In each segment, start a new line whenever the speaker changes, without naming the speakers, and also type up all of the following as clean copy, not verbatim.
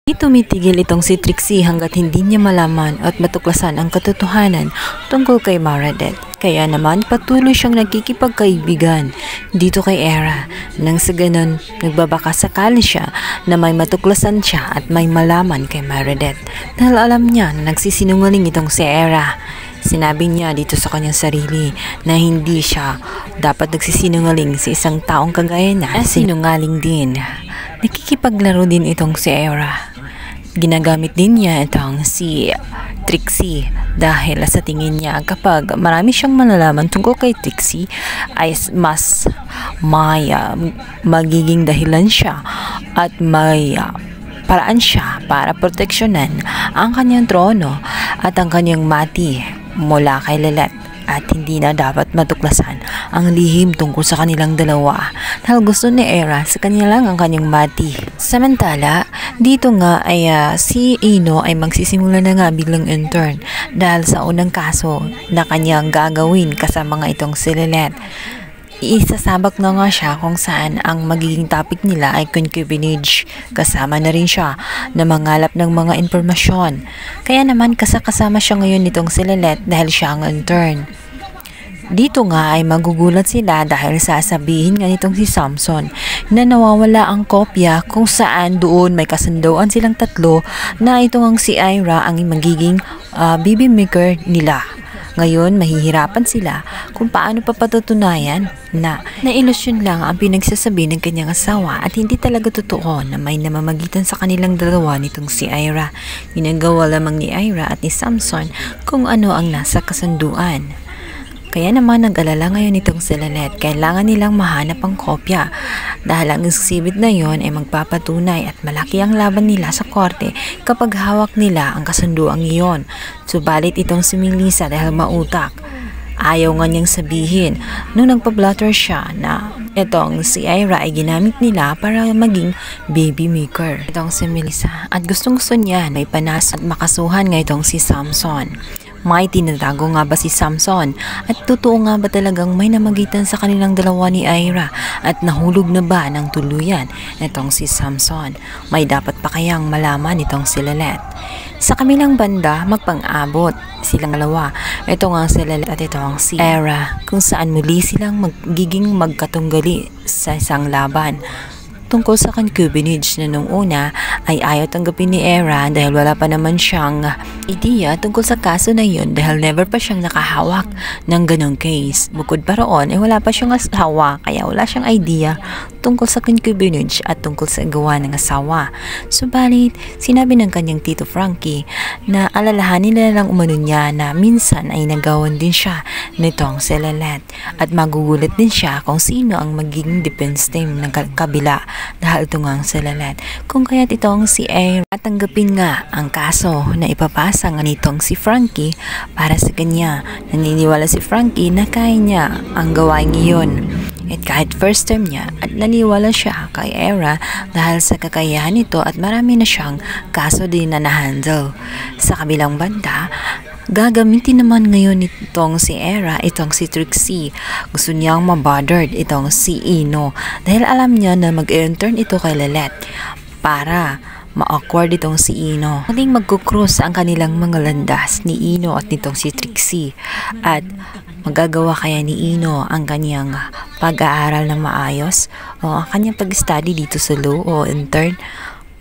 Di tumitigil itong si Trixie hanggat hindi niya malaman at matuklasan ang katotohanan tungkol kay Meredith. Kaya naman patuloy siyang nagkikipagkaibigan dito kay Era. Nang sa ganun, nagbabaka sakali siya na may matuklasan siya at may malaman kay Meredith. Dahil alam niya na nagsisinungaling itong si Era. Sinabi niya dito sa kanyang sarili na hindi siya dapat nagsisinungaling sa isang taong kagaya na sinungaling din. Nakikipaglaro din itong si Era. Ginagamit din niya itong si Trixie dahil sa tingin niya kapag marami siyang malalaman tungkol kay Trixie ay mas may magiging dahilan siya at may paraan siya para proteksyonan ang kanyang trono at ang kanyang mati mula kay Lilith. At hindi na dapat matuklasan ang lihim tungkol sa kanilang dalawa dahil gusto ni Era sa kanya lang ang kanyang mati. Samantala, dito nga ay si Ino ay magsisimula na nga bilang intern dahil sa unang kaso na kanyang gagawin kasama nga itong si Lilith. Isasabak na nga siya kung saan ang magiging topic nila ay concubinage. Kasama na rin siya na mangalap ng mga impormasyon. Kaya naman kasama siya ngayon nitong si Lilith dahil siya ang intern. Dito nga ay magugulat sila dahil sasabihin nga nitong si Samson na nawawala ang kopya kung saan doon may kasunduan silang tatlo na ito ang si Ira ang magiging baby maker nila. Ngayon, mahihirapan sila kung paano papatutunayan na ilusyon lang ang pinagsasabi ng kanyang asawa at hindi talaga totoo na may namamagitan sa kanilang dalawa nitong si Ira. Ginagawa lamang ni Ira at ni Samson kung ano ang nasa kasunduan. Kaya naman nag-alala ngayon itong si Lilith. Kailangan nilang mahanap ang kopya dahil ang exhibit na yon ay magpapatunay at malaki ang laban nila sa korte kapag hawak nila ang kasunduang iyon. Subalit itong si Melissa dahil mautak, ayaw nga niyang sabihin nung nagpa-blatter siya na itong si Ira ay ginamit nila para maging baby maker. Itong si Melissa at gustong-gusto niya na ipanas at makasuhan nga itong si Samson. May tinatago nga ba si Samson? At totoo nga ba talagang may namagitan sa kanilang dalawa ni Ira? At nahulog na ba ng tuluyan itong si Samson? May dapat pa kayang malaman itong si Lilith? Sa kamilang banda, magpang-abot silang dalawa. Ito nga si Lilith at ito ang si Ira, kung saan muli silang magiging magkatunggali sa isang laban tungkol sa concubinage na nung una ay ayaw tanggapin ni Era dahil wala pa naman siyang idea tungkol sa kaso na yun dahil never pa siyang nakahawak ng ganong case. Bukod pa roon ay wala pa siyang asawa kaya wala siyang idea tungkol sa concubinage at tungkol sa gawa ng asawa. Subalit, sinabi ng kanyang tito Frankie na alalahanin na lang umano niya na minsan ay nagawan din siya nitong si Lilith at magugulat din siya kung sino ang magiging defense team ng kabila dahil ito nga ang si Lilith. Kung kaya't itong si Ira tanggapin nga ang kaso na ipapasa nga nitong si Frankie para sa kanya. Naniniwala si Frankie na kaya niya ang gawain iyon. At kahit first time niya at naniwala siya kay Era dahil sa kakayahan nito at marami na siyang kaso din na na-handle. Sa kabilang banda, gagamitin naman ngayon itong si Era, itong si Trixie. Gusto niyang mabothered itong si Ino dahil alam niya na mag-intern ito kay Lilith para ma-awkward itong si Ino. Muling magkukross ang kanilang mga landas ni Ino at nitong si Trixie at magagawa kaya ni Ino ang kanyang pag-aaral na maayos o ang kanyang pag-study dito sa law o intern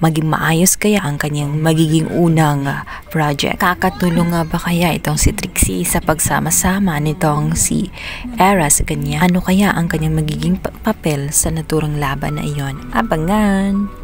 maging maayos kaya ang kanyang magiging unang project. Kakatulong nga ba kaya itong si Trixie sa pagsama-sama nitong si Era sa kanya? Ano kaya ang kanyang magiging papel sa naturang laban na iyon? Abangan!